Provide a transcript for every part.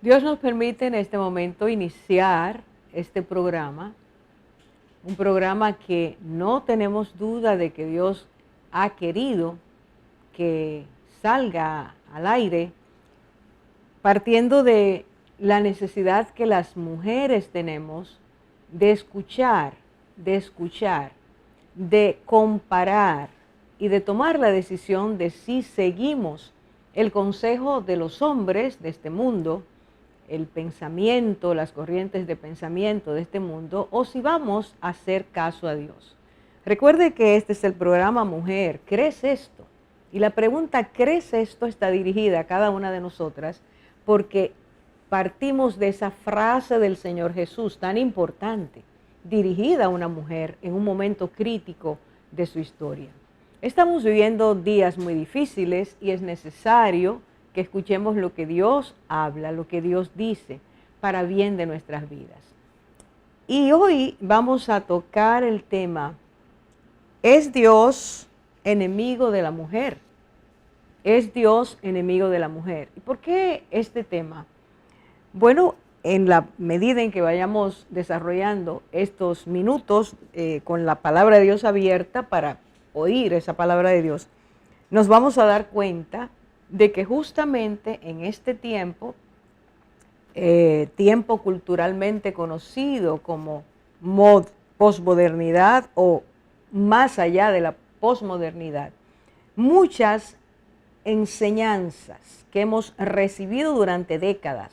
Dios nos permite en este momento iniciar este programa, un programa que no tenemos duda de que Dios ha querido que salga al aire, partiendo de la necesidad que las mujeres tenemos de escuchar, de comparar y de tomar la decisión de si seguimos el consejo de los hombres de este mundo, el pensamiento, las corrientes de pensamiento de este mundo, o si vamos a hacer caso a Dios. Recuerde que este es el programa Mujer, ¿crees esto? Y la pregunta ¿crees esto? Está dirigida a cada una de nosotras porque partimos de esa frase del Señor Jesús tan importante, dirigida a una mujer en un momento crítico de su historia. Estamos viviendo días muy difíciles y es necesario que escuchemos lo que Dios habla, lo que Dios dice, para bien de nuestras vidas. Y hoy vamos a tocar el tema, ¿es Dios enemigo de la mujer? ¿Es Dios enemigo de la mujer? ¿Y por qué este tema? Bueno, en la medida en que vayamos desarrollando estos minutos con la palabra de Dios abierta para oír esa palabra de Dios, nos vamos a dar cuenta de que justamente en este tiempo, tiempo culturalmente conocido como posmodernidad o más allá de la posmodernidad, muchas enseñanzas que hemos recibido durante décadas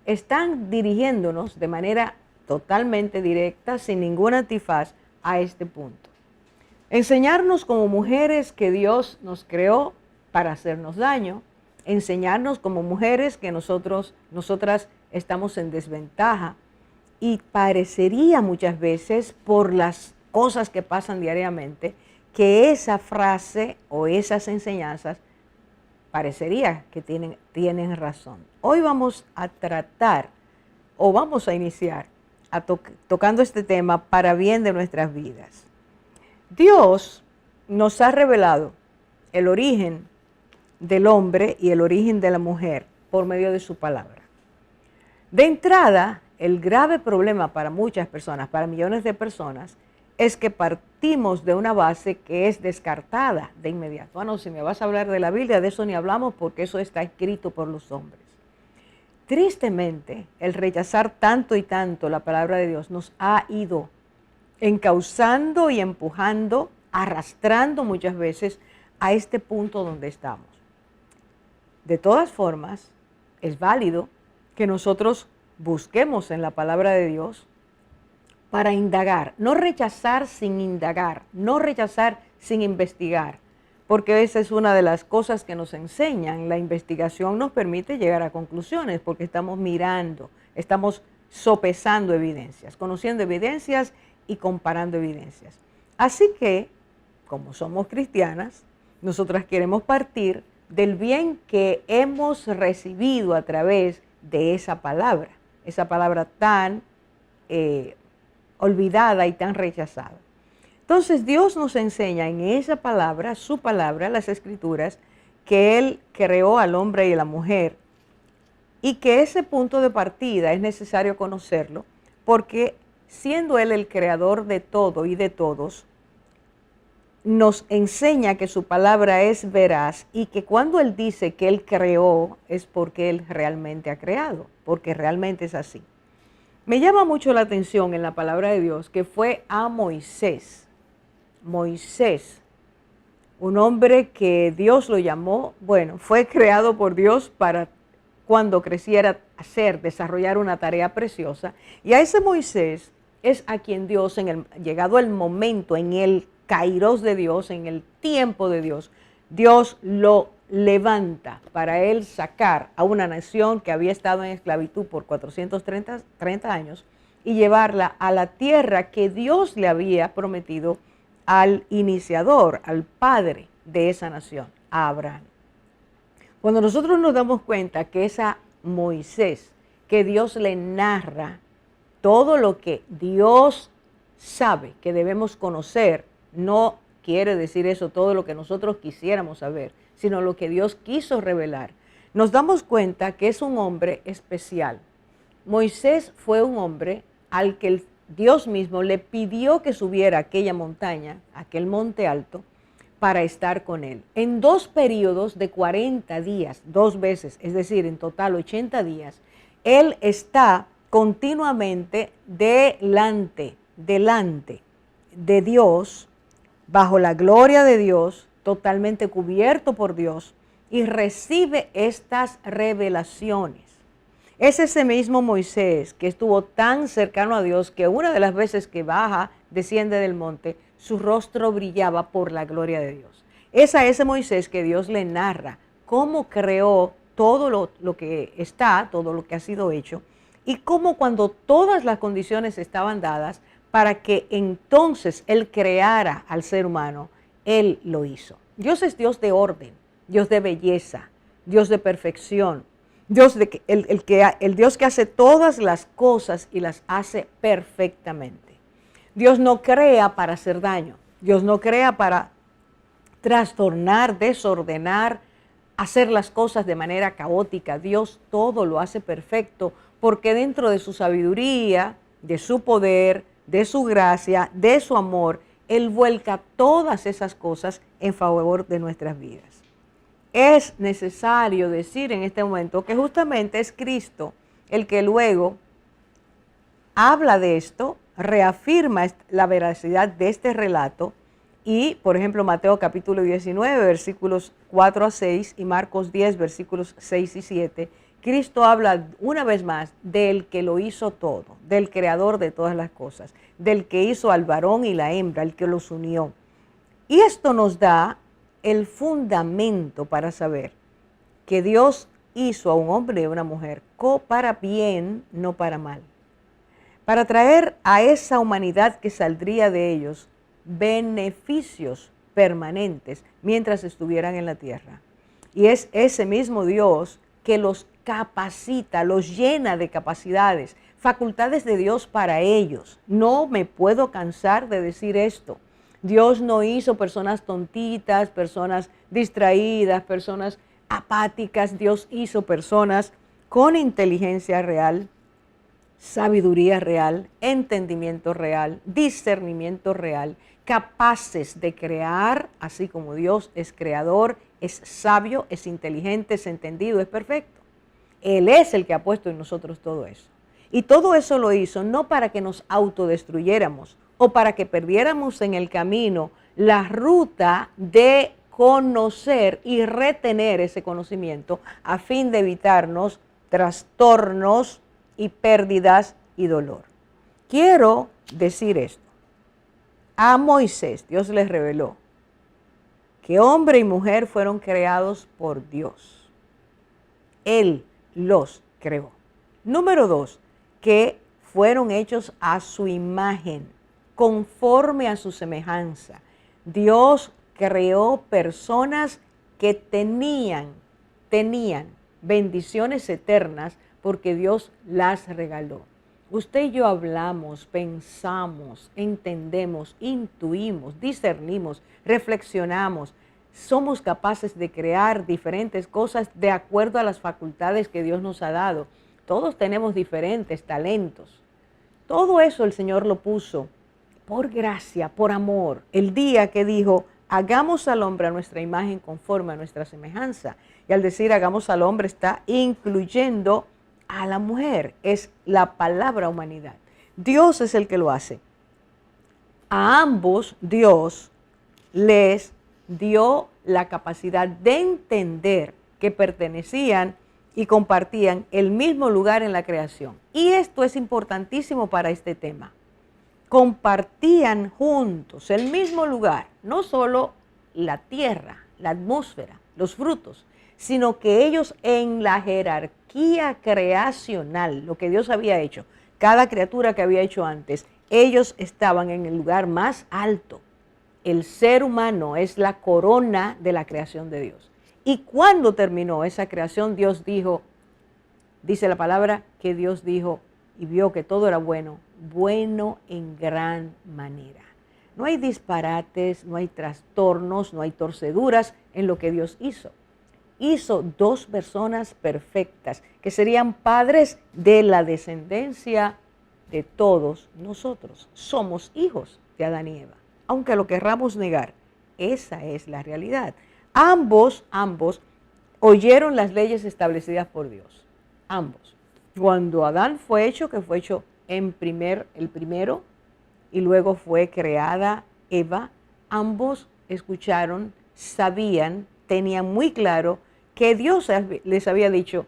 están dirigiéndonos de manera totalmente directa, sin ningún antifaz, a este punto. Enseñarnos como mujeres que Dios nos creó para hacernos daño, enseñarnos como mujeres que nosotras estamos en desventaja, y parecería muchas veces, por las cosas que pasan diariamente, que esa frase o esas enseñanzas parecería que tienen razón. Hoy vamos a tratar o vamos a iniciar tocando este tema para bien de nuestras vidas. Dios nos ha revelado el origen del hombre y el origen de la mujer por medio de su palabra. De entrada, el grave problema para muchas personas, para millones de personas, es que partimos de una base que es descartada de inmediato. Bueno, si me vas a hablar de la Biblia, de eso ni hablamos porque eso está escrito por los hombres. Tristemente, el rechazar tanto y tanto la palabra de Dios nos ha ido encauzando y empujando, arrastrando muchas veces a este punto donde estamos. De todas formas, es válido que nosotros busquemos en la palabra de Dios para indagar, no rechazar sin indagar, no rechazar sin investigar, porque esa es una de las cosas que nos enseñan. La investigación nos permite llegar a conclusiones porque estamos mirando, estamos sopesando evidencias, conociendo evidencias y comparando evidencias. Así que, como somos cristianas, nosotras queremos partir del bien que hemos recibido a través de esa palabra tan olvidada y tan rechazada. Entonces Dios nos enseña en esa palabra, su palabra, las Escrituras, que Él creó al hombre y a la mujer y que ese punto de partida es necesario conocerlo porque siendo Él el creador de todo y de todos, nos enseña que su palabra es veraz y que cuando Él dice que Él creó es porque Él realmente ha creado, porque realmente es así. Me llama mucho la atención en la palabra de Dios que fue a Moisés, un hombre que Dios lo llamó, bueno, fue creado por Dios para cuando creciera desarrollar una tarea preciosa, y a ese Moisés es a quien Dios, llegado el momento, en el kairos de Dios, en el tiempo de Dios, Dios lo levanta para él sacar a una nación que había estado en esclavitud por 430 años y llevarla a la tierra que Dios le había prometido al iniciador, al padre de esa nación, a Abraham. Cuando nosotros nos damos cuenta que es a Moisés que Dios le narra todo lo que Dios sabe que debemos conocer, no quiere decir eso todo lo que nosotros quisiéramos saber, sino lo que Dios quiso revelar. nos damos cuenta que es un hombre especial. Moisés fue un hombre al que Dios mismo le pidió que subiera a aquella montaña, aquel monte alto, para estar con él. En 2 periodos de 40 días, 2 veces, es decir, en total 80 días, él está continuamente delante de Dios, bajo la gloria de Dios, totalmente cubierto por Dios, y recibe estas revelaciones. Es ese mismo Moisés que estuvo tan cercano a Dios que una de las veces que baja, desciende del monte, su rostro brillaba por la gloria de Dios. Es a ese Moisés que Dios le narra cómo creó todo lo que está, todo lo que ha sido hecho, y cómo cuando todas las condiciones estaban dadas para que entonces Él creara al ser humano, Él lo hizo. Dios es Dios de orden, Dios de belleza, Dios de perfección, Dios el Dios que hace todas las cosas y las hace perfectamente. Dios no crea para hacer daño, Dios no crea para trastornar, desordenar, hacer las cosas de manera caótica. Dios todo lo hace perfecto porque dentro de su sabiduría, de su poder, de su gracia, de su amor, Él vuelca todas esas cosas en favor de nuestras vidas. Es necesario decir en este momento que justamente es Cristo el que luego habla de esto, reafirma la veracidad de este relato y, por ejemplo, Mateo capítulo 19, versículos 4 a 6 y Marcos 10, versículos 6 y 7, Cristo habla una vez más del que lo hizo todo, del creador de todas las cosas, del que hizo al varón y la hembra, el que los unió. Y esto nos da el fundamento para saber que Dios hizo a un hombre y a una mujer para bien, no para mal, para traer a esa humanidad que saldría de ellos beneficios permanentes mientras estuvieran en la tierra. Y es ese mismo Dios que los capacita, los llena de capacidades, facultades de Dios para ellos. No me puedo cansar de decir esto. Dios no hizo personas tontitas, personas distraídas, personas apáticas. Dios hizo personas con inteligencia real, sabiduría real, entendimiento real, discernimiento real, capaces de crear, así como Dios es creador, es sabio, es inteligente, es entendido, es perfecto. Él es el que ha puesto en nosotros todo eso. Y todo eso lo hizo no para que nos autodestruyéramos o para que perdiéramos en el camino la ruta de conocer y retener ese conocimiento a fin de evitarnos trastornos y pérdidas y dolor. Quiero decir esto. A Moisés Dios les reveló que hombre y mujer fueron creados por Dios. Él los creó. Número 2, que fueron hechos a su imagen, conforme a su semejanza. Dios creó personas que tenían bendiciones eternas porque Dios las regaló. Usted y yo hablamos, pensamos, entendemos, intuimos, discernimos, reflexionamos. Somos capaces de crear diferentes cosas de acuerdo a las facultades que Dios nos ha dado. Todos tenemos diferentes talentos. Todo eso el Señor lo puso por gracia, por amor. El día que dijo, hagamos al hombre a nuestra imagen conforme a nuestra semejanza. Y al decir hagamos al hombre está incluyendo a la mujer. Es la palabra humanidad. Dios es el que lo hace. A ambos Dios les dio la capacidad de entender que pertenecían y compartían el mismo lugar en la creación. Y esto es importantísimo para este tema. Compartían juntos el mismo lugar, no solo la tierra, la atmósfera, los frutos, sino que ellos en la jerarquía creacional, lo que Dios había hecho, cada criatura que había hecho antes, ellos estaban en el lugar más alto. El ser humano es la corona de la creación de Dios. Y cuando terminó esa creación, Dios dijo, dice la palabra, que Dios dijo y vio que todo era bueno, bueno en gran manera. No hay disparates, no hay trastornos, no hay torceduras en lo que Dios hizo. hizo dos personas perfectas, que serían padres de la descendencia de todos nosotros. Somos hijos de Adán y Eva, aunque lo querramos negar. Esa es la realidad. Ambos oyeron las leyes establecidas por Dios. Ambos. Cuando Adán fue hecho, que fue hecho el primero, y luego fue creada Eva, ambos escucharon, sabían, tenían muy claro que Dios les había dicho,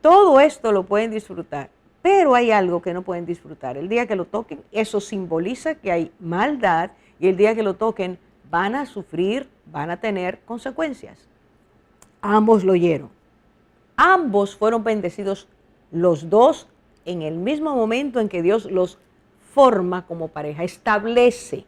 todo esto lo pueden disfrutar, pero hay algo que no pueden disfrutar. El día que lo toquen, eso simboliza que hay maldad, y el día que lo toquen van a sufrir, van a tener consecuencias. Ambos lo oyeron. Ambos fueron bendecidos, los dos, en el mismo momento en que Dios los forma como pareja, establece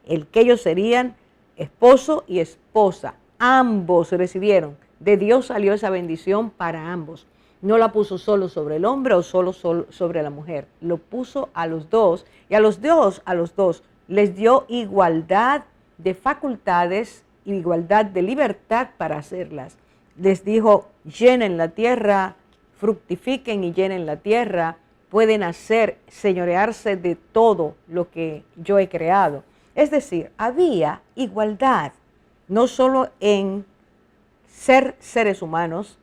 el que ellos serían esposo y esposa. Ambos recibieron, de Dios salió esa bendición para ambos. No la puso solo sobre el hombre o solo sobre la mujer, lo puso a los dos, y a los dos les dio igualdad de facultades, igualdad de libertad para hacerlas. Les dijo, llenen la tierra, fructifiquen y llenen la tierra, pueden hacer, señorearse de todo lo que yo he creado. Es decir, había igualdad, no solo en ser seres humanos,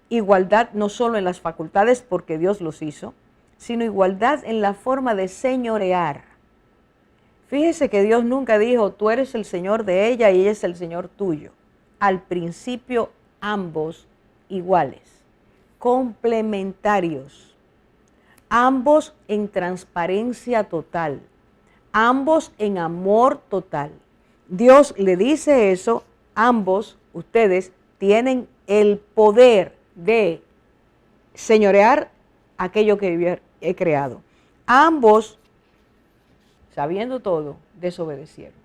igualdad no solo en las facultades porque Dios los hizo, sino igualdad en la forma de señorear. Fíjese que Dios nunca dijo, tú eres el Señor de ella y ella es el Señor tuyo. Al principio, ambos iguales, complementarios, ambos en transparencia total, ambos en amor total. Dios le dice eso, ambos, ustedes, tienen el poder de señorear aquello que he creado. Ambos, sabiendo todo, desobedecieron.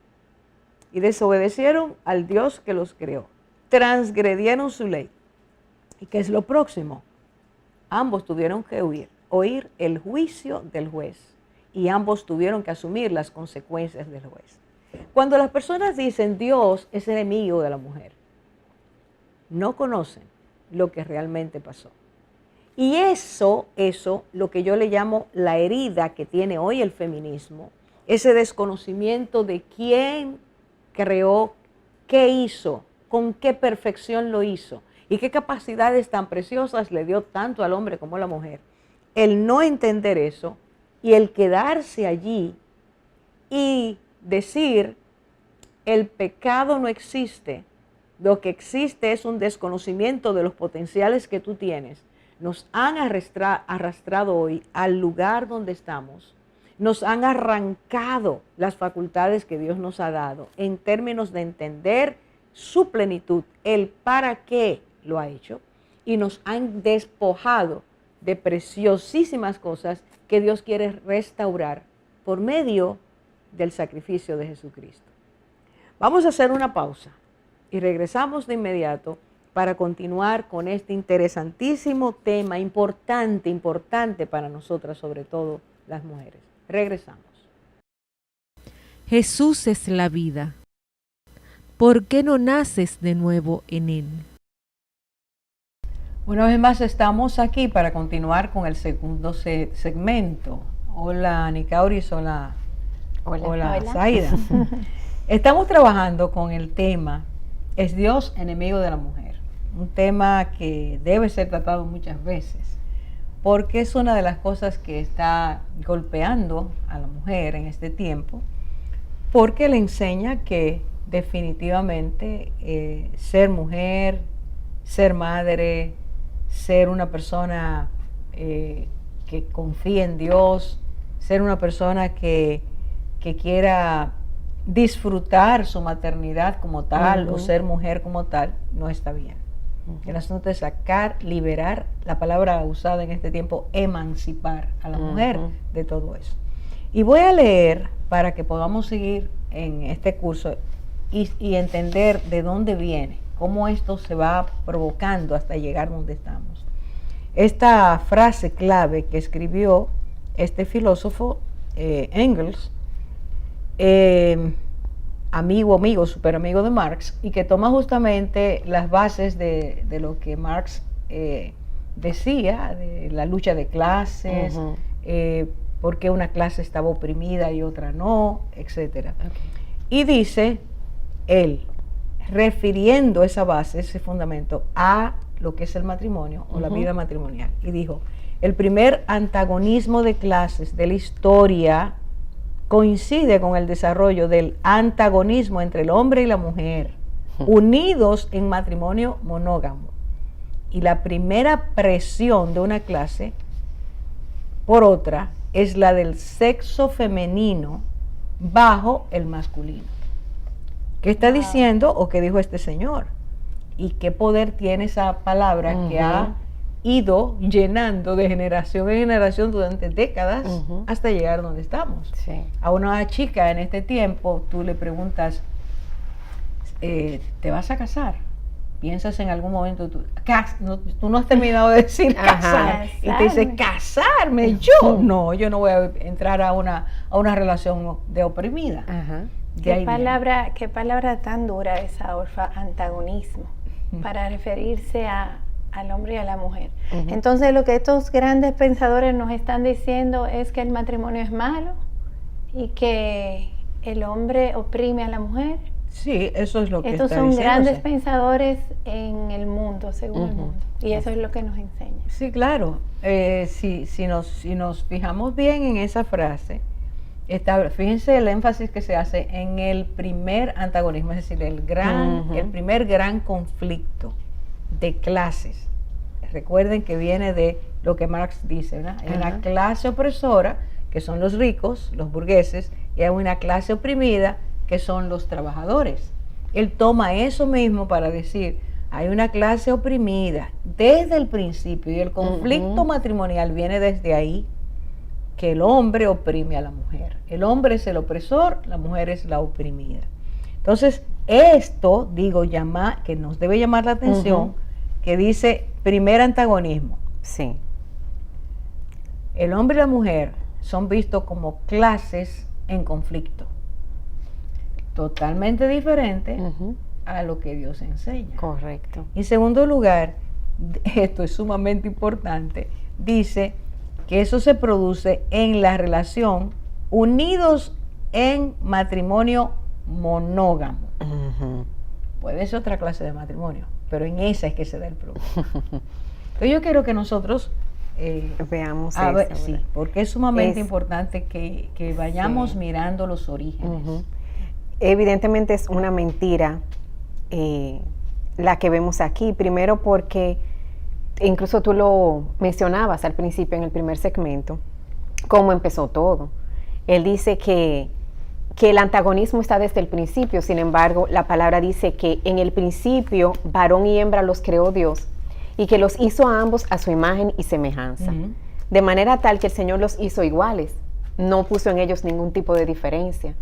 Y desobedecieron al Dios que los creó. Transgredieron su ley. ¿Y qué es lo próximo? Ambos tuvieron que oír el juicio del juez. Y ambos tuvieron que asumir las consecuencias del juez. Cuando las personas dicen Dios es enemigo de la mujer, no conocen lo que realmente pasó. Y eso, lo que yo le llamo la herida que tiene hoy el feminismo, ese desconocimiento de quién creó, qué hizo, con qué perfección lo hizo y qué capacidades tan preciosas le dio tanto al hombre como a la mujer. El no entender eso y el quedarse allí y decir el pecado no existe, lo que existe es un desconocimiento de los potenciales que tú tienes, nos han arrastrado hoy al lugar donde estamos, nos han arrancado las facultades que Dios nos ha dado en términos de entender su plenitud, el para qué lo ha hecho, y nos han despojado de preciosísimas cosas que Dios quiere restaurar por medio del sacrificio de Jesucristo. Vamos a hacer una pausa y regresamos de inmediato para continuar con este interesantísimo tema, importante para nosotras, sobre todo las mujeres. Regresamos. Jesús es la vida. ¿Por qué no naces de nuevo en Él? Una vez más estamos aquí para continuar con el segundo segmento. Hola, Nicauris, hola, Zaida. Estamos trabajando con el tema, ¿es Dios enemigo de la mujer? Un tema que debe ser tratado muchas veces, porque es una de las cosas que está golpeando a la mujer en este tiempo, porque le enseña que definitivamente ser mujer, ser madre, ser una persona que confía en Dios, ser una persona que quiera disfrutar su maternidad como tal o ser mujer como tal, no está bien. El asunto es sacar, liberar, la palabra usada en este tiempo, emancipar a la mujer de todo eso. Y voy a leer para que podamos seguir en este curso y entender de dónde viene, cómo esto se va provocando hasta llegar donde estamos. Esta frase clave que escribió este filósofo Engels amigo, súper amigo de Marx, y que toma justamente las bases de lo que Marx decía, de la lucha de clases, por qué una clase estaba oprimida y otra no, etc. Y dice él, refiriendo esa base, ese fundamento, a lo que es el matrimonio o la vida matrimonial, y dijo, el primer antagonismo de clases de la historia coincide con el desarrollo del antagonismo entre el hombre y la mujer, unidos en matrimonio monógamo. Y la primera presión de una clase por otra es la del sexo femenino bajo el masculino. ¿Qué está diciendo o qué dijo este señor? ¿Y qué poder tiene esa palabra que ha ido llenando de generación en generación durante décadas hasta llegar donde estamos? Sí. A una chica en este tiempo tú le preguntas, ¿te vas a casar? Piensas en algún momento, tú no has terminado de decir casar, y te dice, ¿casarme? Yo no voy a entrar a una relación de oprimida. ¿Qué palabra tan dura esa, Orfa, antagonismo, para referirse al hombre y a la mujer. Entonces lo que estos grandes pensadores nos están diciendo es que el matrimonio es malo y que el hombre oprime a la mujer. Sí, eso es lo que estos está son diciéndose. grandes pensadores en el mundo, según el mundo, y eso es lo que nos enseña. Sí, claro. Si nos fijamos bien en esa frase, fíjense el énfasis que se hace en el primer antagonismo, es decir, el primer gran conflicto de clases. Recuerden que viene de lo que Marx dice, ¿verdad? Hay una clase opresora, que son los ricos, los burgueses, y hay una clase oprimida, que son los trabajadores. Él toma eso mismo para decir, hay una clase oprimida desde el principio, y el conflicto matrimonial viene desde ahí, que el hombre oprime a la mujer. El hombre es el opresor, la mujer es la oprimida. Entonces, esto, digo, que nos debe llamar la atención, que dice primer antagonismo. Sí. El hombre y la mujer son vistos como clases en conflicto, totalmente diferente a lo que Dios enseña. Correcto. En segundo lugar, esto es sumamente importante, dice que eso se produce en la relación unidos en matrimonio monógamo. Puede ser otra clase de matrimonio, pero en esa es que se da el problema. Entonces yo quiero que nosotros veamos eso. Sí, porque es sumamente importante que vayamos mirando los orígenes. Evidentemente es una mentira la que vemos aquí, primero porque incluso tú lo mencionabas al principio en el primer segmento, cómo empezó todo. Él dice que el antagonismo está desde el principio, sin embargo, la palabra dice que en el principio varón y hembra los creó Dios y que los hizo a ambos a su imagen y semejanza, de manera tal que el Señor los hizo iguales, no puso en ellos ningún tipo de diferencia,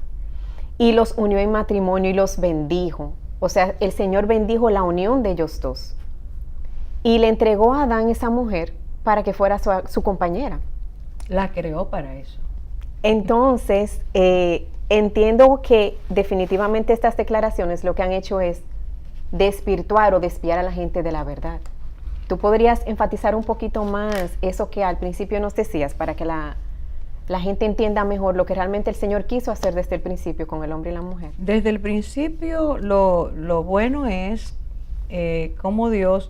y los unió en matrimonio y los bendijo. O sea, el Señor bendijo la unión de ellos dos y le entregó a Adán esa mujer para que fuera su compañera. La creó para eso. Entonces, entiendo que definitivamente estas declaraciones lo que han hecho es desvirtuar o desviar a la gente de la verdad. ¿Tú podrías enfatizar un poquito más eso que al principio nos decías para que la gente entienda mejor lo que realmente el Señor quiso hacer desde el principio con el hombre y la mujer? Desde el principio lo bueno es cómo Dios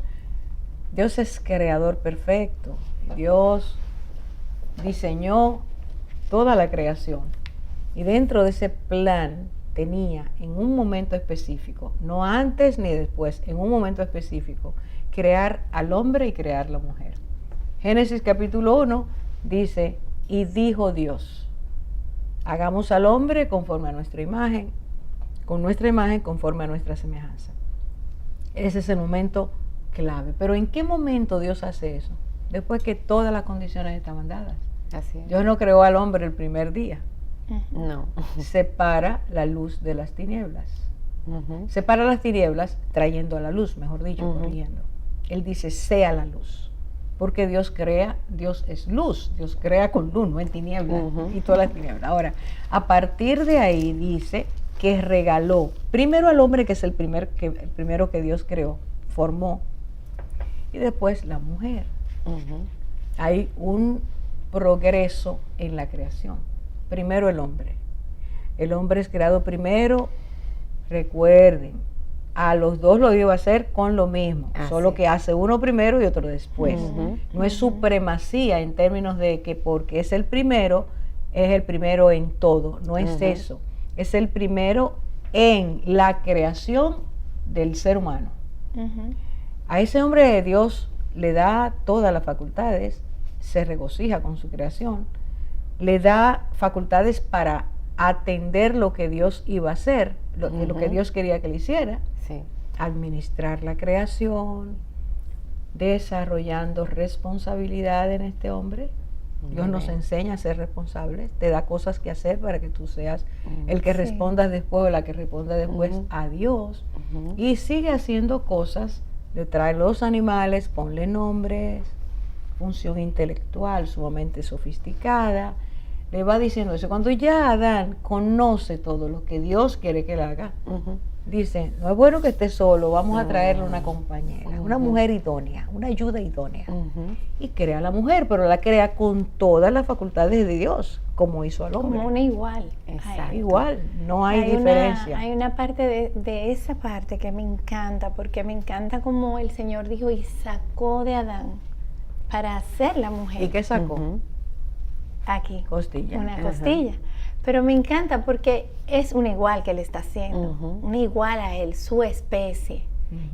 es creador perfecto. Dios diseñó toda la creación y dentro de ese plan tenía en un momento específico, no antes ni después, en un momento específico, crear al hombre y crear la mujer. Génesis capítulo 1 dice, y dijo Dios, hagamos al hombre conforme a nuestra imagen, con nuestra imagen conforme a nuestra semejanza. Ese es el momento clave. Pero ¿en qué momento Dios hace eso? Después que todas las condiciones estaban dadas. Así es. Dios no creó al hombre el primer día. No. Separa la luz de las tinieblas. Separa las tinieblas trayendo a la luz, mejor dicho, corrigiendo. Él dice, sea la luz. Porque Dios es luz, Dios crea con luz, no en tinieblas, y todas las tinieblas. Ahora, a partir de ahí dice que regaló primero al hombre, que es el primero que Dios creó, formó, y después la mujer. Hay un progreso en la creación. Primero el hombre. El hombre es creado primero. Recuerden, a los dos lo iba a hacer con lo mismo, solo que hace uno primero y otro después. No es supremacía en términos de que porque es el primero en todo. No es eso. Es el primero en la creación del ser humano. A ese hombre de Dios le da todas las facultades, se regocija con su creación, le da facultades para atender lo que Dios iba a hacer, lo que Dios quería que le hiciera, administrar la creación, desarrollando responsabilidad en este hombre. Dios nos enseña a ser responsables, te da cosas que hacer para que tú seas el que respondas después o la que responda después a Dios. Y sigue haciendo cosas, le trae los animales, ponle nombres, función intelectual sumamente sofisticada. Le va diciendo eso. Cuando ya Adán conoce todo lo que Dios quiere que él haga, dice, no es bueno que esté solo, vamos a traerle una compañera, una mujer idónea, una ayuda idónea. Y crea a la mujer, pero la crea con todas las facultades de Dios, como hizo al hombre. Como una igual. Exacto. Igual, no hay diferencia. Hay una parte de esa parte que me encanta, porque me encanta como el Señor dijo y sacó de Adán para hacer la mujer. ¿Y qué sacó? Aquí. Costilla. Una costilla. Pero me encanta porque es un igual que le está haciendo, un igual a él, su especie.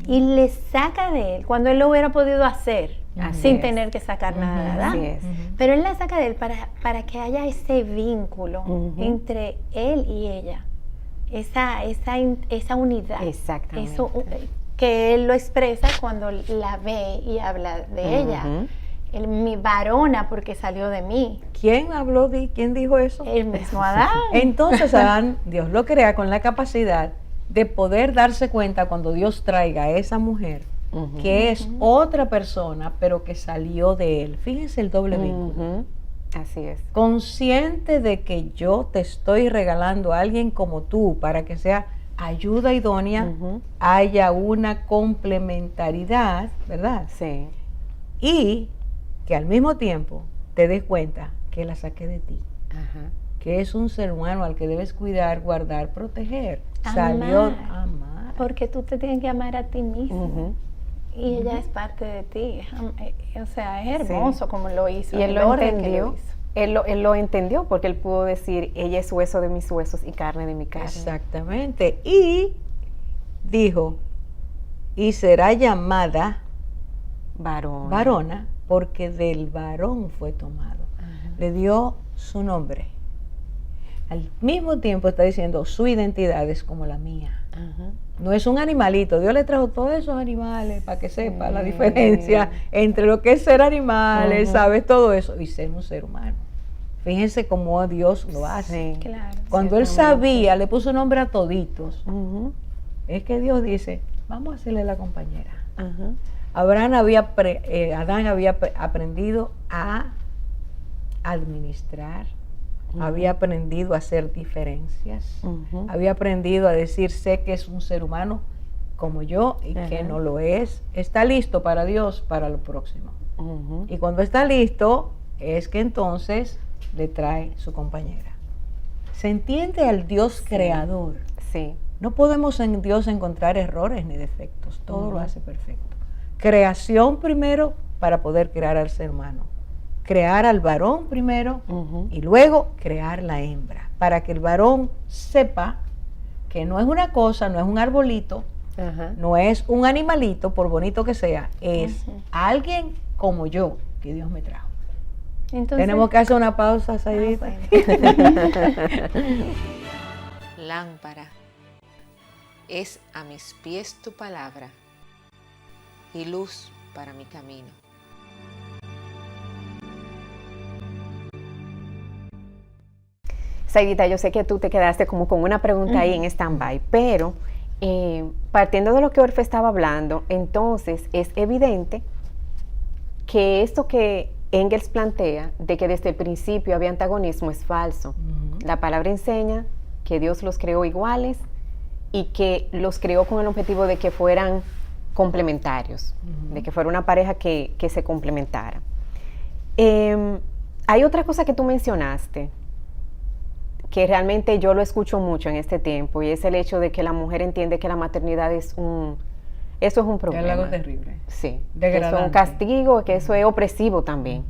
Y le saca de él, cuando él lo hubiera podido hacer, sin tener que sacar nada de Adán. Pero él la saca de él para que haya ese vínculo entre él y ella, esa unidad. Exactamente. Eso que él lo expresa cuando la ve y habla de ella. Mi varona porque salió de mí. ¿Quién habló? ¿Quién dijo eso? El mismo Adán. Entonces Adán, Dios lo crea con la capacidad de poder darse cuenta cuando Dios traiga a esa mujer, que es otra persona, pero que salió de él. Fíjense el doble vínculo. Así es. Consciente de que yo te estoy regalando a alguien como tú para que sea ayuda idónea, haya una complementariedad, ¿verdad? Sí. Y que al mismo tiempo te des cuenta que la saqué de ti, que es un ser humano al que debes cuidar, guardar, proteger. Salió a amar. Porque tú te tienes que amar a ti mismo. Y ella es parte de ti. O sea, es hermoso como lo hizo. Y él lo entendió. Él lo entendió porque él pudo decir, ella es hueso de mis huesos y carne de mi carne. Exactamente. Y dijo, y será llamada varona, porque del varón fue tomado. Le dio su nombre. Al mismo tiempo está diciendo, su identidad es como la mía. No es un animalito. Dios le trajo todos esos animales para que sepa la diferencia entre lo que es ser animales, ¿sabes? Todo eso, y ser un ser humano. Fíjense cómo Dios lo hace. Claro, cuando Él sabía, le puso nombre a toditos. Es que Dios dice, vamos a hacerle la compañera. Adán había aprendido a administrar, había aprendido a hacer diferencias, había aprendido a decir, sé que es un ser humano como yo y que no lo es. Está listo para Dios para lo próximo. Y cuando está listo, es que entonces le trae su compañera. Se entiende al Dios creador. Sí. No podemos en Dios encontrar errores ni defectos, todo lo hace perfecto. Creación primero para poder crear al ser humano. Crear al varón primero y luego crear la hembra. Para que el varón sepa que no es una cosa, no es un arbolito, no es un animalito, por bonito que sea, es alguien como yo que Dios me trajo. Entonces, tenemos que hacer una pausa, Saidita. Lámpara es a mis pies tu palabra y luz para mi camino. Saidita, yo sé que tú te quedaste como con una pregunta ahí en stand-by, pero partiendo de lo que Orfe estaba hablando, entonces es evidente que esto que Engels plantea, de que desde el principio había antagonismo, es falso. La palabra enseña que Dios los creó iguales y que los creó con el objetivo de que fueran complementarios, de que fuera una pareja que se complementara. Hay otra cosa que tú mencionaste, que realmente yo lo escucho mucho en este tiempo, y es el hecho de que la mujer entiende que la maternidad eso es un problema. Es algo terrible. Sí, que Degradante. eso es un castigo, que eso es opresivo también,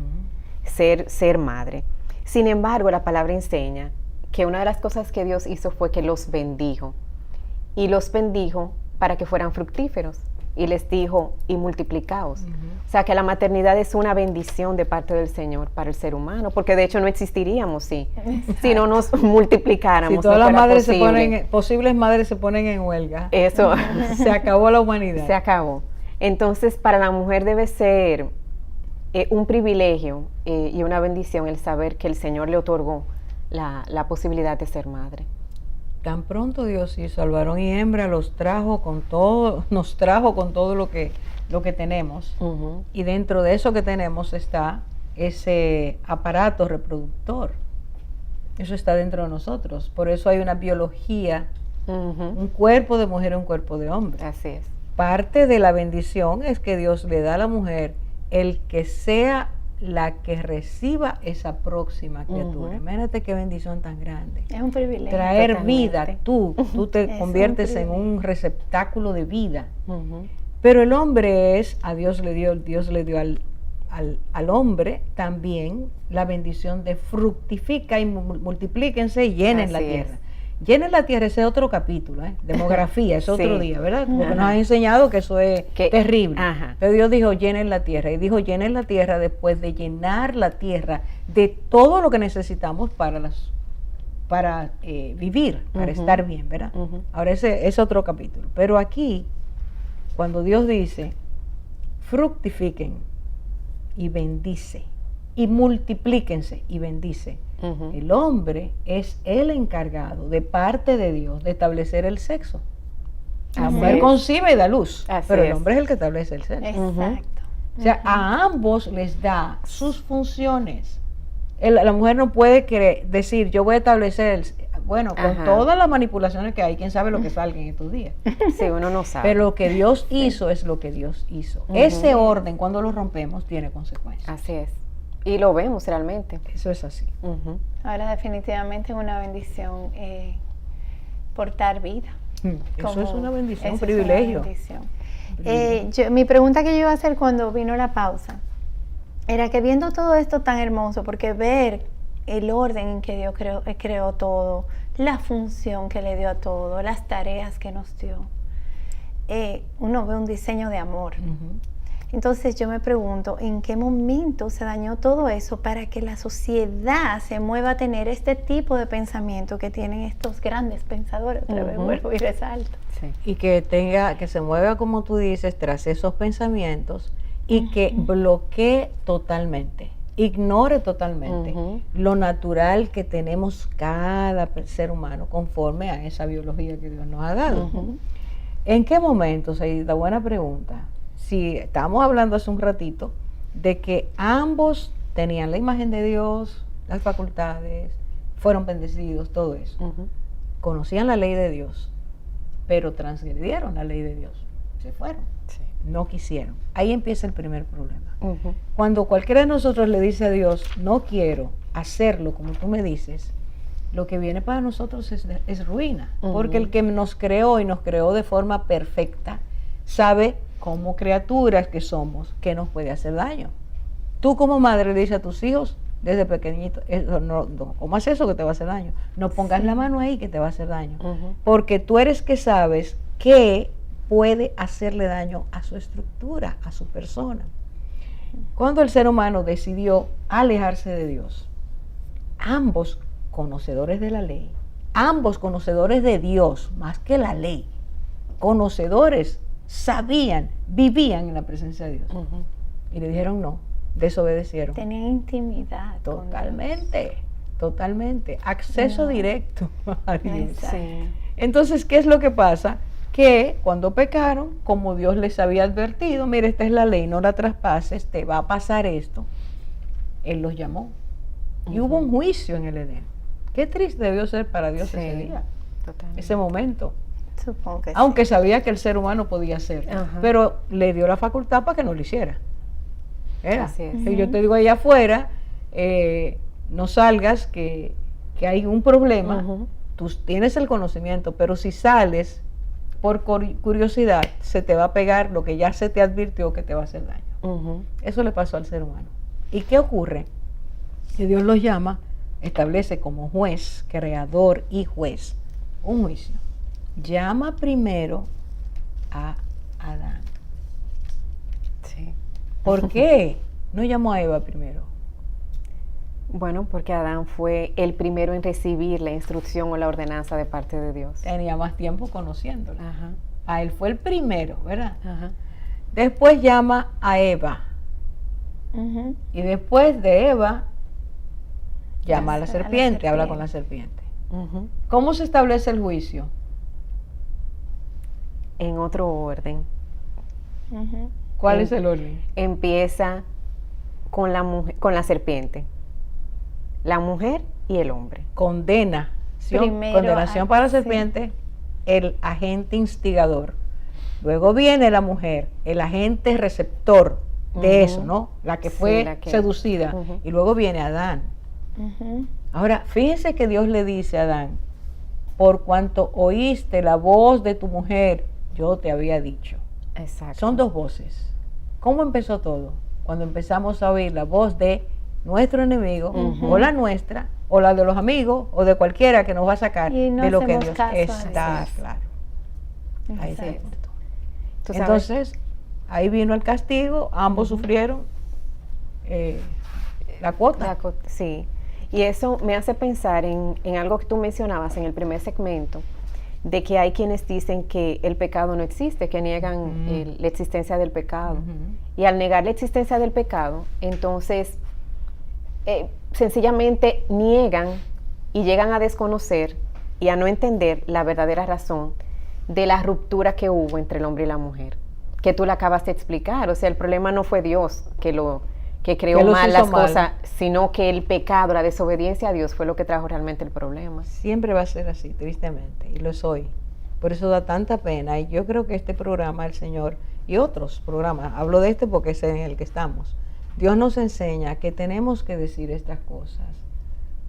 ser madre. Sin embargo, la palabra enseña que una de las cosas que Dios hizo fue que los bendijo, y los bendijo para que fueran fructíferos, y les dijo, y multiplicaos. O sea, que la maternidad es una bendición de parte del Señor para el ser humano, porque de hecho no existiríamos si no nos multiplicáramos. Si todas no las fuera madres posible. posibles madres se ponen en huelga, Eso se acabó la humanidad. se acabó. Entonces, para la mujer debe ser un privilegio y una bendición el saber que el Señor le otorgó la posibilidad de ser madre. Tan pronto Dios hizo al varón y hembra, nos trajo con todo lo que tenemos. Y dentro de eso que tenemos está ese aparato reproductor. Eso está dentro de nosotros. Por eso hay una biología, un cuerpo de mujer y un cuerpo de hombre. Así es. Parte de la bendición es que Dios le da a la mujer el que sea la que reciba esa próxima criatura. Imagínate qué bendición tan grande. Es un privilegio. Traer Totalmente. vida, tú te Es conviertes un en privilegio. un receptáculo de vida. Pero el hombre Dios le dio al hombre también la bendición de fructifica y multiplíquense y llenen la Así es. tierra. Llenen la tierra, ese es otro capítulo, demografía, es otro Sí. día, ¿verdad? Porque nos han enseñado que eso es terrible. Ajá. Pero Dios dijo, llenen la tierra. Y dijo, llenen la tierra después de llenar la tierra de todo lo que necesitamos para vivir, para estar bien, ¿verdad? Ahora ese es otro capítulo. Pero aquí, cuando Dios dice, fructifiquen y bendice, y multiplíquense y bendice, el hombre es el encargado de parte de Dios de establecer el sexo. La Así mujer es. concibe y da luz, Así pero el es. hombre es el que establece el sexo. Exacto. O sea, a ambos les da sus funciones. La mujer no puede decir, yo voy a establecer, bueno, con Ajá. todas las manipulaciones que hay, quién sabe lo que salga en estos días. Sí, uno no sabe. Pero lo que Dios hizo es lo que Dios hizo. Ese orden, cuando lo rompemos, tiene consecuencias. Así es. Y lo vemos realmente. Eso es así. Ahora definitivamente es una bendición portar vida. Eso es una bendición, un Eso es privilegio. una bendición. Mi pregunta que yo iba a hacer cuando vino la pausa era que viendo todo esto tan hermoso, porque ver el orden en que Dios creó todo, la función que le dio a todo, las tareas que nos dio, uno ve un diseño de amor. Entonces yo me pregunto, ¿en qué momento se dañó todo eso para que la sociedad se mueva a tener este tipo de pensamiento que tienen estos grandes pensadores? Otra vez vuelvo y resalto. Sí. Y que se mueva, como tú dices, tras esos pensamientos y que bloquee totalmente, ignore totalmente lo natural que tenemos cada ser humano conforme a esa biología que Dios nos ha dado. ¿En qué momento, Saída? Buena pregunta. Si estábamos hablando hace un ratito de que ambos tenían la imagen de Dios, las facultades, fueron bendecidos, todo eso. Conocían la ley de Dios, pero transgredieron la ley de Dios. Se fueron. Sí. No quisieron. Ahí empieza el primer problema. Cuando cualquiera de nosotros le dice a Dios, no quiero hacerlo como tú me dices, lo que viene para nosotros es ruina. Porque el que nos creó y nos creó de forma perfecta, sabe como criaturas que somos, que nos puede hacer daño. Tú como madre le dices a tus hijos desde pequeñito, no comas eso que te va a hacer daño, no pongas la mano ahí que te va a hacer daño, porque tú eres que sabes que puede hacerle daño a su estructura, a su persona. Cuando el ser humano decidió alejarse de Dios, ambos conocedores de la ley, ambos conocedores de Dios, más que la ley, conocedores, sabían, vivían en la presencia de Dios. Y le dijeron no, desobedecieron. Tenían intimidad. Totalmente. Acceso directo a Dios. Sí. Entonces, ¿qué es lo que pasa? Que cuando pecaron, como Dios les había advertido, mira, esta es la ley, no la traspases, te va a pasar esto. Él los llamó. Y hubo un juicio en el Edén, Qué triste debió ser para Dios Sí, ese día, totalmente. ese momento. Supongo que Aunque sabía que el ser humano podía hacerlo, Ajá. pero le dio la facultad para que no lo hiciera. Era. Así es. Si yo te digo allá afuera, no salgas, que hay un problema, Ujú. tú tienes el conocimiento, pero si sales por curiosidad, se te va a pegar lo que ya se te advirtió que te va a hacer daño. Ujú. Eso le pasó al ser humano. ¿Y qué ocurre? Que Dios los llama, establece como juez, creador y juez, un juicio. Llama primero a Adán. Sí. ¿Por qué no llamó a Eva primero? Bueno, porque Adán fue el primero en recibir la instrucción o la ordenanza de parte de Dios. Tenía más tiempo conociéndola. Ajá, A él fue el primero, ¿verdad? ajá. Después llama a Eva. Ujú. Y después de Eva, llama a la A la serpiente, habla serpiente. con la serpiente. Ujú. ¿Cómo se establece el juicio? En otro orden. Ujú. ¿Cuál es el orden? Empieza con la mujer, con la serpiente. La mujer y el hombre. Condenación Primero, para la sí. serpiente, el agente instigador. Luego viene la mujer, el agente receptor de Ujú. eso, ¿no? La que Sí, fue la que- seducida. Ujú. Y luego viene Adán. Ujú. Ahora, fíjense que Dios le dice a Adán, por cuanto oíste la voz de tu mujer, yo te había dicho. Exacto. Son dos voces. ¿Cómo empezó todo? Cuando empezamos a oír la voz de nuestro enemigo, Ujú. o la nuestra, o la de los amigos, o de cualquiera que nos va a sacar Y no de lo que hacemos Dios caso a está Dios. claro. A ese Exacto. punto. Tú sabes- Entonces, ahí vino el castigo, ambos Ujú. sufrieron la cuota. Sí, y eso me hace pensar en algo que tú mencionabas en el primer segmento, de que hay quienes dicen que el pecado no existe, que niegan Ujú. la existencia del pecado. Ujú. Y al negar la existencia del pecado, entonces sencillamente niegan y llegan a desconocer y a no entender la verdadera razón de la ruptura que hubo entre el hombre y la mujer, que tú la acabas de explicar. O sea, el problema no fue Dios que creó Que los mal hizo las mal. cosas, sino que el pecado, la desobediencia a Dios fue lo que trajo realmente el problema. Siempre va a ser así, tristemente, y lo es hoy. Por eso da tanta pena, y yo creo que este programa, el Señor, y otros programas, hablo de este porque es en el que estamos, Dios nos enseña que tenemos que decir estas cosas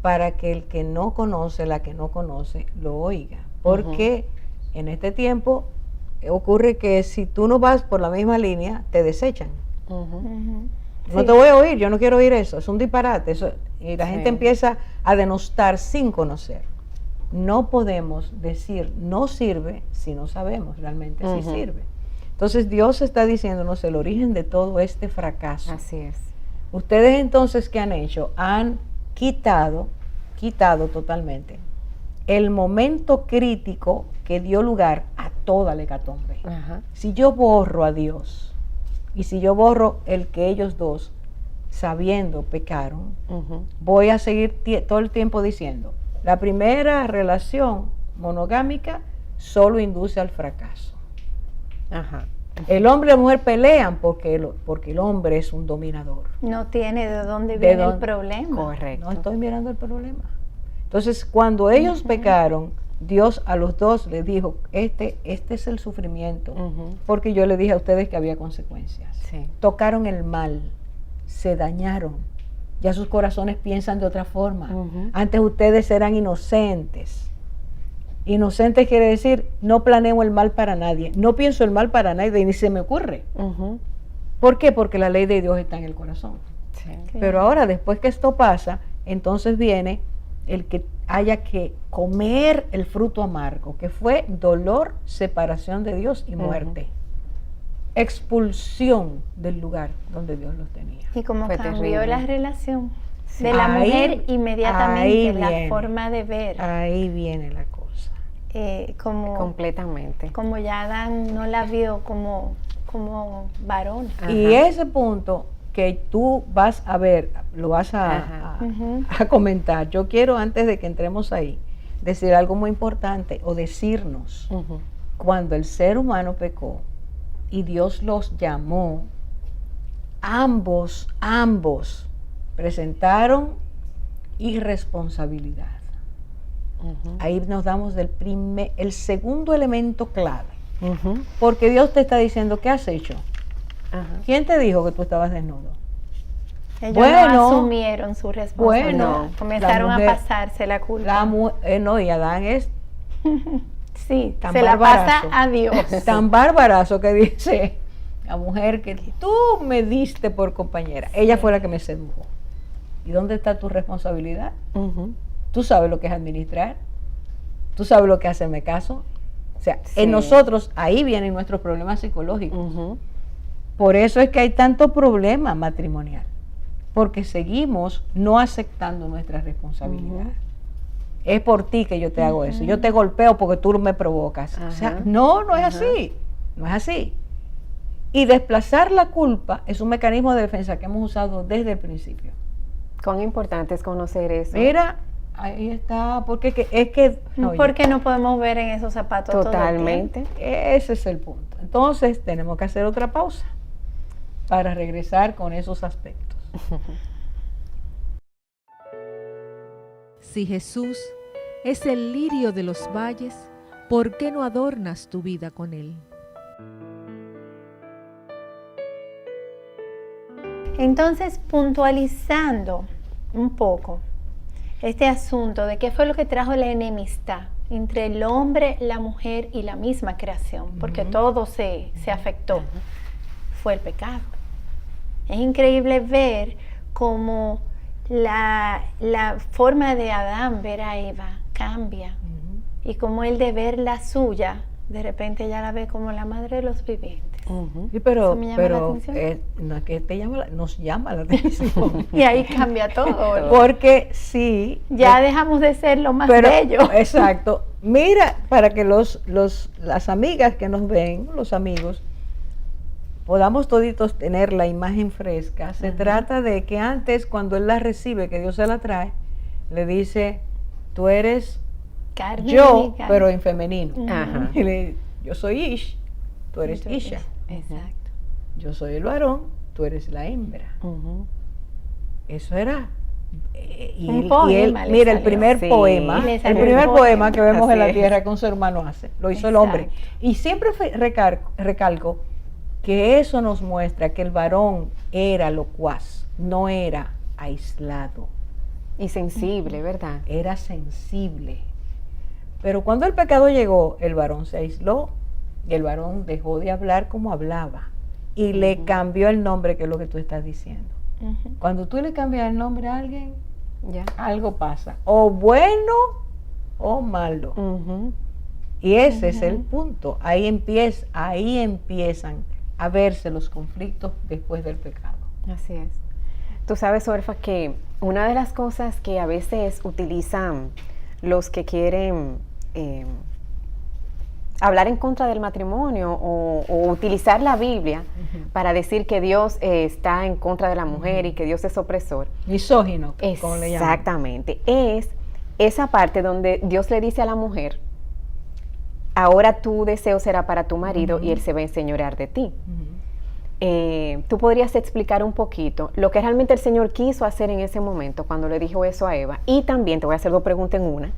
para que el que no conoce, la que no conoce, lo oiga. Porque en este tiempo ocurre que si tú no vas por la misma línea, te desechan. Ujú. Ujú. No Sí. te voy a oír, yo no quiero oír eso, es un disparate. Y la Sí. gente empieza a denostar sin conocer. No podemos decir no sirve si no sabemos realmente si Ujú. sirve. Entonces Dios está diciéndonos el origen de todo este fracaso. Así es. Ustedes entonces, ¿qué han hecho? Han quitado totalmente el momento crítico que dio lugar a toda la hecatombe. Ajá. Si yo borro a Dios y si yo borro el que ellos dos, sabiendo, pecaron, Ujú. voy a seguir todo el tiempo diciendo, la primera relación monogámica solo induce al fracaso. Ajá. El hombre y la mujer pelean porque el hombre es un dominador. No tiene de dónde ¿De viene el dónde? problema. Correcto. No estoy mirando el problema. Entonces, cuando ellos pecaron, Dios a los dos les dijo, este es el sufrimiento, Ujú. porque yo le dije a ustedes que había consecuencias. Sí. Tocaron el mal, se dañaron, ya sus corazones piensan de otra forma. Ujú. Antes ustedes eran inocentes. Inocentes quiere decir, no planeo el mal para nadie, no pienso el mal para nadie, ni se me ocurre. Ujú. ¿Por qué? Porque la ley de Dios está en el corazón. Sí. Pero ahora, después que esto pasa, entonces viene el que haya que comer el fruto amargo, que fue dolor, separación de Dios y muerte. Expulsión del lugar donde Dios los tenía. Y como Fue cambió terrible. la relación Sí. de la Ahí- mujer inmediatamente, ahí la viene. forma de ver, Ahí viene la cosa. como Completamente. ya Adán no la vio como varón. Ajá. Y ese punto que tú vas a ver, lo vas Ajá. Ujú. a comentar. Yo quiero, antes de que entremos ahí, decir algo muy importante o decirnos, Ujú. cuando el ser humano pecó y Dios los llamó, ambos presentaron irresponsabilidad. Ahí nos damos el segundo elemento clave. Porque Dios te está diciendo, ¿qué has hecho? ¿Quién te dijo que tú estabas desnudo? Ellos no asumieron su responsabilidad. Bueno, comenzaron a pasarse la culpa. No, y Adán es sí, tan se la pasa a Dios. Tan bárbarazo que dice la mujer que tú me diste por compañera. Ella fue la que me sedujo. ¿Y dónde está tu responsabilidad? Tú sabes lo que es administrar. Tú sabes lo que es hacerme caso. O sea, en nosotros ahí vienen nuestros problemas psicológicos. Por eso es que hay tanto problema matrimonial. Porque seguimos no aceptando nuestra responsabilidad. Es por ti que yo te hago eso. Yo te golpeo porque tú me provocas. O sea, no es así. No es así. Y desplazar la culpa es un mecanismo de defensa que hemos usado desde el principio. ¿Cuán importante es conocer eso? Mira, ahí está. Porque es que porque no podemos ver en esos zapatos totalmente. Todo el tiempo. Ese es el punto. Entonces tenemos que hacer otra pausa para regresar con esos aspectos. Si Jesús es el lirio de los valles, ¿por qué no adornas tu vida con él? Entonces, puntualizando un poco este asunto de qué fue lo que trajo la enemistad entre el hombre, la mujer y la misma creación, porque todo se afectó, fue el pecado. Es increíble ver cómo la forma de Adán ver a Eva cambia y cómo él de ver la suya, de repente ya la ve como la madre de los vivientes. Sí, pero no es que nos llama la atención. Y ahí cambia todo. Porque sí. Ya dejamos de ser lo más bello. Exacto. Mira, para que las amigas que nos ven, los amigos, podamos toditos tener la imagen fresca. Se trata de que antes, cuando él la recibe, que Dios se la trae, le dice, tú eres carne yo, pero en femenino. Y yo soy Ish, tú eres Isha. Exacto. Yo soy el varón, tú eres la hembra. Eso era. Mira, el primer poema, que vemos en la tierra que un ser humano hace, lo hizo el hombre. Y siempre recalco que eso nos muestra que el varón era locuaz, no era aislado. Y sensible, ¿verdad? Era sensible. Pero cuando el pecado llegó, el varón se aisló y el varón dejó de hablar como hablaba y le cambió el nombre, que es lo que tú estás diciendo. Cuando tú le cambias el nombre a alguien, algo pasa, o bueno o malo. Y ese es el punto. Ahí empiezan a verse los conflictos después del pecado. Así es. Tú sabes, Orfa, que una de las cosas que a veces utilizan los que quieren hablar en contra del matrimonio o utilizar la Biblia para decir que Dios está en contra de la mujer y que Dios es opresor. Misógino, como le llaman. Exactamente. Es esa parte donde Dios le dice a la mujer, ahora tu deseo será para tu marido y él se va a enseñorear de ti. ¿Tú podrías explicar un poquito lo que realmente el Señor quiso hacer en ese momento cuando le dijo eso a Eva? Y también te voy a hacer dos preguntas en una.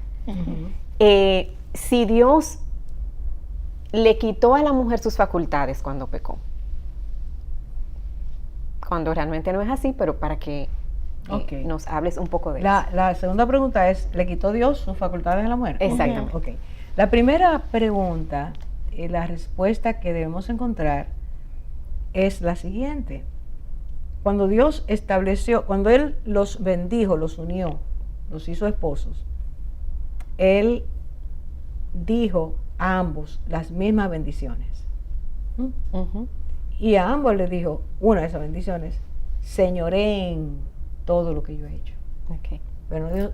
Si Dios le quitó a la mujer sus facultades cuando pecó, cuando realmente no es así, pero para que nos hables un poco de eso. La segunda pregunta es, ¿le quitó Dios sus facultades a la mujer? Exactamente. La primera pregunta y la respuesta que debemos encontrar es la siguiente. Cuando Dios estableció, cuando Él los bendijo, los unió, los hizo esposos, Él dijo a ambos las mismas bendiciones. Y a ambos les dijo una de esas bendiciones, señoreen todo lo que yo he hecho. Pero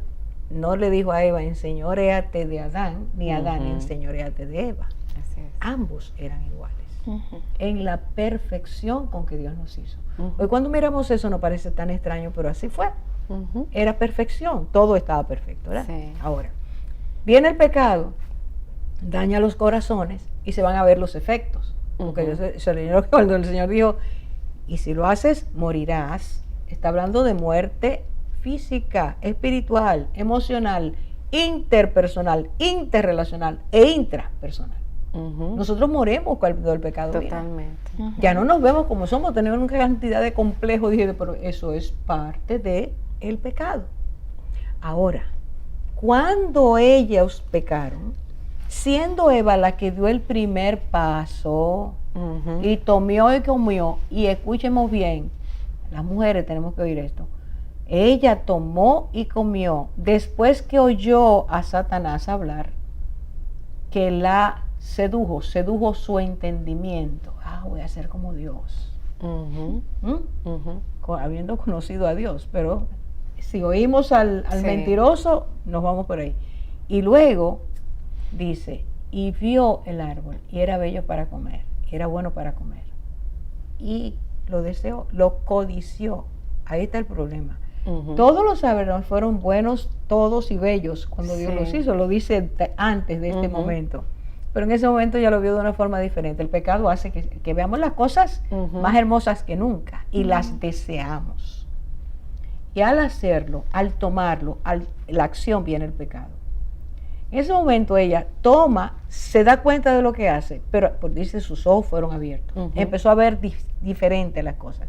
no le dijo a Eva, enseñoréate de Adán, ni Adán, enseñoréate de Eva. Ambos eran iguales. En la perfección con que Dios nos hizo. Hoy cuando miramos eso no parece tan extraño, pero así fue. Era perfección, todo estaba perfecto, ¿verdad? Sí. Ahora, viene el pecado, daña los corazones y se van a ver los efectos. Porque cuando el Señor dijo, y si lo haces, morirás, está hablando de muerte física, espiritual, emocional interpersonal, interrelacional e intrapersonal. Nosotros morimos cuando el pecado viene. Totalmente. Ya no nos vemos como somos, tenemos una cantidad de complejos, dije, pero eso es parte del pecado. Ahora, cuando ellos pecaron, siendo Eva la que dio el primer paso y tomó y comió, y escuchemos bien, las mujeres tenemos que oír esto, ella tomó y comió después que oyó a Satanás hablar, que la sedujo su entendimiento. Voy a ser como Dios. Habiendo conocido a Dios, pero si oímos al mentiroso, nos vamos por ahí. Y luego dice, y vio el árbol, y era bello para comer, y era bueno para comer. Y lo deseó, lo codició. Ahí está el problema. Todos los árboles fueron buenos, todos y bellos, cuando Dios los hizo, lo dice antes de este momento. Pero en ese momento ya lo vio de una forma diferente. El pecado hace que veamos las cosas más hermosas que nunca y las deseamos. Y al hacerlo, al tomarlo, la acción viene el pecado. En ese momento ella toma, se da cuenta de lo que hace, pero dice sus ojos fueron abiertos. Empezó a ver diferente las cosas.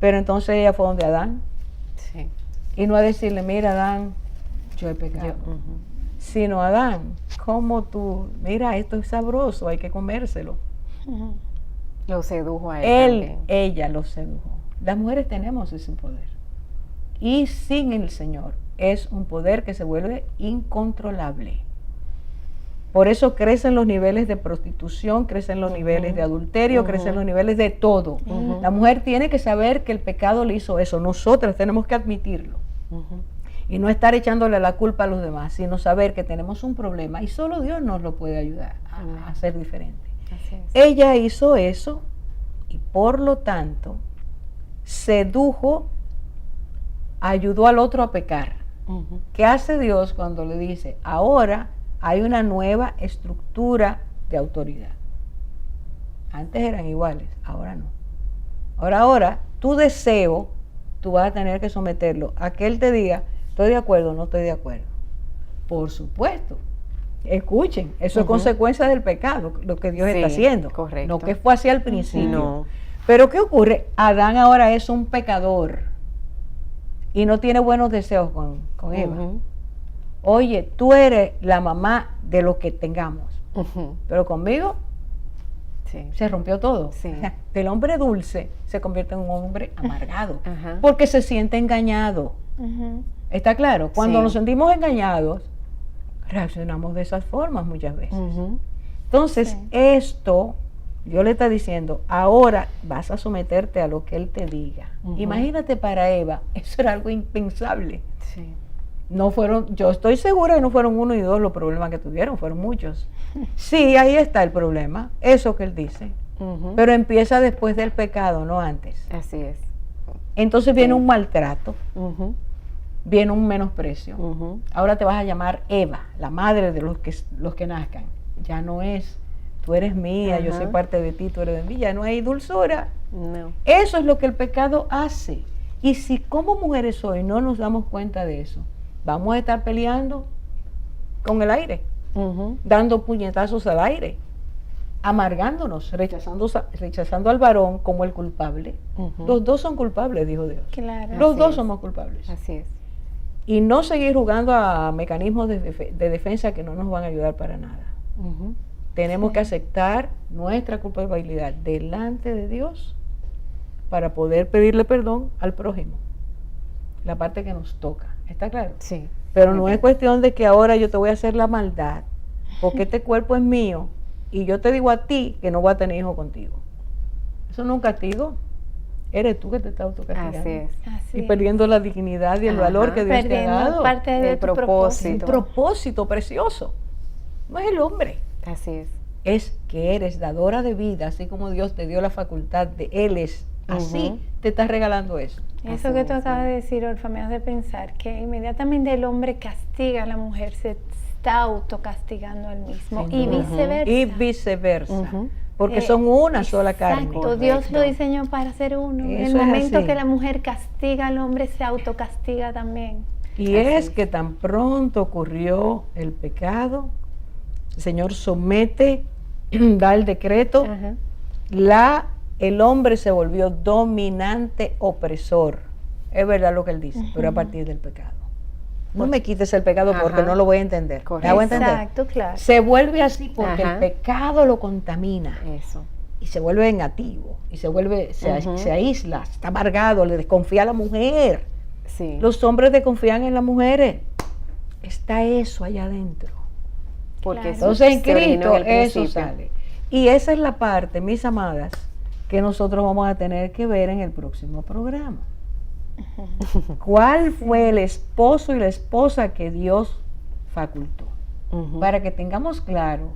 Pero entonces ella fue donde Adán. Y no a decirle, mira Adán, yo he pecado. Sino Adán, como tú, mira, esto es sabroso, hay que comérselo. Lo sedujo a él también. Ella lo sedujo. Las mujeres tenemos ese poder. Y sin el Señor es un poder que se vuelve incontrolable. Por eso crecen los niveles de prostitución, crecen los niveles de adulterio, crecen los niveles de todo. La mujer tiene que saber que el pecado le hizo eso. Nosotras tenemos que admitirlo. Y no estar echándole la culpa a los demás, sino saber que tenemos un problema y solo Dios nos lo puede ayudar a ser diferente. Ella hizo eso y por lo tanto sedujo, ayudó al otro a pecar. ¿Qué hace Dios cuando le dice, ahora hay una nueva estructura de autoridad? Antes eran iguales, ahora no. Ahora, tu deseo, tú vas a tener que someterlo a que Él te diga, ¿estoy de acuerdo o no estoy de acuerdo? Por supuesto. Escuchen, eso es consecuencia del pecado, lo que Dios está haciendo. Correcto. No que fue así al principio. No. Pero ¿qué ocurre? Adán ahora es un pecador y no tiene buenos deseos con Eva. Oye, tú eres la mamá de lo que tengamos, pero conmigo se rompió todo. O sea, del hombre dulce se convierte en un hombre amargado porque se siente engañado. ¿Está claro? Cuando nos sentimos engañados, reaccionamos de esas formas muchas veces. Entonces, esto, Dios le está diciendo, ahora vas a someterte a lo que Él te diga. Imagínate, para Eva, eso era algo impensable. No fueron, yo estoy segura que no fueron 1 y 2 los problemas que tuvieron, fueron muchos. Sí, ahí está el problema, eso que Él dice. Pero empieza después del pecado, no antes. Así es. Entonces viene un maltrato. Viene un menosprecio. Ahora te vas a llamar Eva, la madre de los que nazcan. Ya no es, tú eres mía, yo soy parte de ti, tú eres de mí. Ya no hay dulzura. No. Eso es lo que el pecado hace. Y si como mujeres hoy no nos damos cuenta de eso, vamos a estar peleando con el aire, dando puñetazos al aire, amargándonos, rechazando al varón como el culpable. Los dos son culpables, dijo Dios. Claro. Los dos somos culpables. Así es. Y no seguir jugando a mecanismos de defensa que no nos van a ayudar para nada. Tenemos que aceptar nuestra culpabilidad delante de Dios para poder pedirle perdón al prójimo. La parte que nos toca. ¿Está claro? Sí. Pero no es cuestión de que ahora yo te voy a hacer la maldad, porque este cuerpo es mío y yo te digo a ti que no voy a tener hijo contigo. Eso no es un castigo. Eres tú que te estás autocastigando. Así es. Así Y perdiendo la dignidad y el valor que Dios te ha dado. parte de El tu Un propósito. propósito precioso. No es el hombre. Así es. Es que eres dadora de vida, así como Dios te dio la facultad de Él es así, te está regalando eso. Eso que tú acabas de decir, Orfa, me hace pensar que inmediatamente el hombre castiga a la mujer, se está autocastigando al mismo. Sin Y duda. viceversa. Y viceversa. Porque son una sola carne. Exacto, Dios lo diseñó para ser uno. En Eso el es momento así. que la mujer castiga al hombre, se autocastiga también. Y es que tan pronto ocurrió el pecado, el Señor somete, da el decreto, Ajá. el hombre se volvió dominante, opresor. Es verdad lo que él dice, pero a partir del pecado. No me quites el pecado porque no lo voy a entender. ¿Me hago entender? Exacto, claro. Se vuelve así porque el pecado lo contamina. Eso. Y se vuelve vengativo, y se aísla, está amargado, le desconfía a la mujer. Sí. Los hombres desconfían en las mujeres. Está eso allá adentro. Porque Claro. Entonces en se originó Cristo en el eso principio. sale. Y esa es la parte, mis amadas, que nosotros vamos a tener que ver en el próximo programa. ¿Cuál fue el esposo y la esposa que Dios facultó? Para que tengamos claro,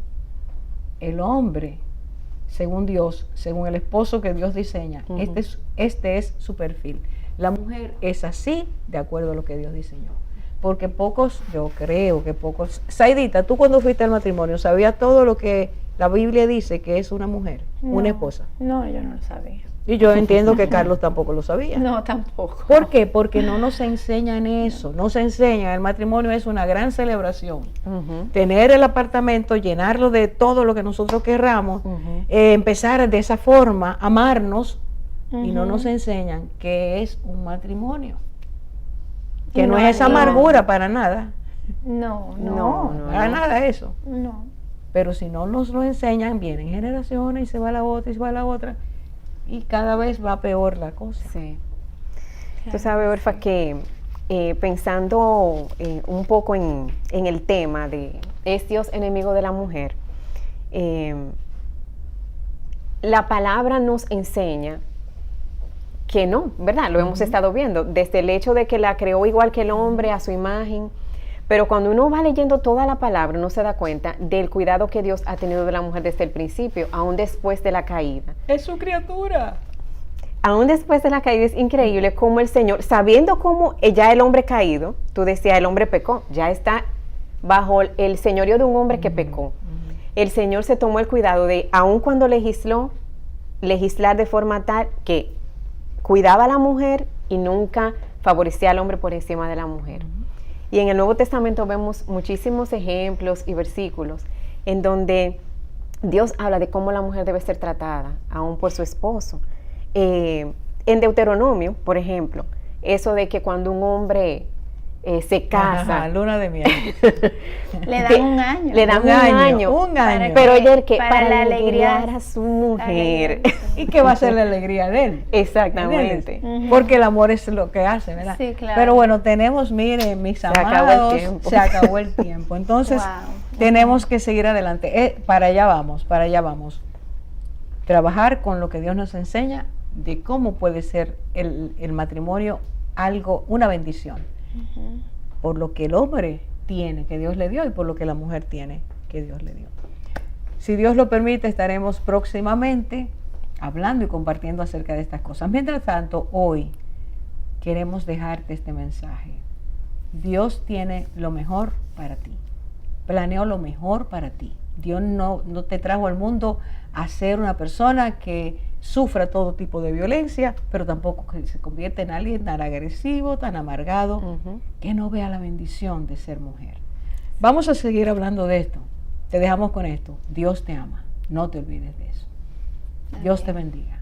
el hombre, según Dios, según el esposo que Dios diseña, este es su perfil. La mujer es así, de acuerdo a lo que Dios diseñó. Porque pocos, yo creo que pocos... Saidita, tú cuando fuiste al matrimonio, ¿sabías todo lo que la Biblia dice que es una mujer, una esposa? No, yo no lo sabía. Y yo entiendo que Carlos tampoco lo sabía. No, tampoco. ¿Por qué? Porque no nos enseñan eso, no se enseña. El matrimonio es una gran celebración. Tener el apartamento, llenarlo de todo lo que nosotros querramos, empezar de esa forma, amarnos, y no nos enseñan que es un matrimonio. Que no es esa amargura para nada. No, Para nada eso. No. Pero si no nos lo enseñan, vienen generaciones y se va la otra y se va la otra. Y cada vez va peor la cosa. Sí. Tú sabes, Orfa, que pensando un poco en el tema de ¿es Dios enemigo de la mujer? La palabra nos enseña que no, ¿verdad? Lo hemos estado viendo, desde el hecho de que la creó igual que el hombre, a su imagen. Pero cuando uno va leyendo toda la palabra, uno se da cuenta del cuidado que Dios ha tenido de la mujer desde el principio, aún después de la caída. Es su criatura. Aún después de la caída es increíble cómo el Señor, sabiendo cómo ya el hombre caído, tú decías, el hombre pecó, ya está bajo el señorío de un hombre que pecó. El Señor se tomó el cuidado de, aun cuando legislar de forma tal que cuidaba a la mujer y nunca favorecía al hombre por encima de la mujer. Y en el Nuevo Testamento vemos muchísimos ejemplos y versículos en donde Dios habla de cómo la mujer debe ser tratada, aún por su esposo. En Deuteronomio, por ejemplo, eso de que cuando un hombre se casa, luna de miel, le dan un año. le dan un año. Pero oye, que para la alegría a su mujer. ¿Y qué va a ser la alegría de él? Exactamente. Porque el amor es lo que hace, ¿verdad? Sí, claro. Pero bueno, tenemos, miren, mis amados, se acabó el tiempo. Entonces, tenemos que seguir adelante. Para allá vamos. Trabajar con lo que Dios nos enseña de cómo puede ser el matrimonio una bendición. Por lo que el hombre tiene, que Dios le dio, y por lo que la mujer tiene, que Dios le dio. Si Dios lo permite, estaremos próximamente hablando y compartiendo acerca de estas cosas. Mientras tanto, hoy queremos dejarte este mensaje. Dios tiene lo mejor para ti. Planeó lo mejor para ti. Dios no te trajo al mundo a ser una persona que sufra todo tipo de violencia, pero tampoco que se convierta en alguien tan agresivo, tan amargado, que no vea la bendición de ser mujer. Vamos a seguir hablando de esto. Te dejamos con esto. Dios te ama. No te olvides de eso. Dios te bendiga.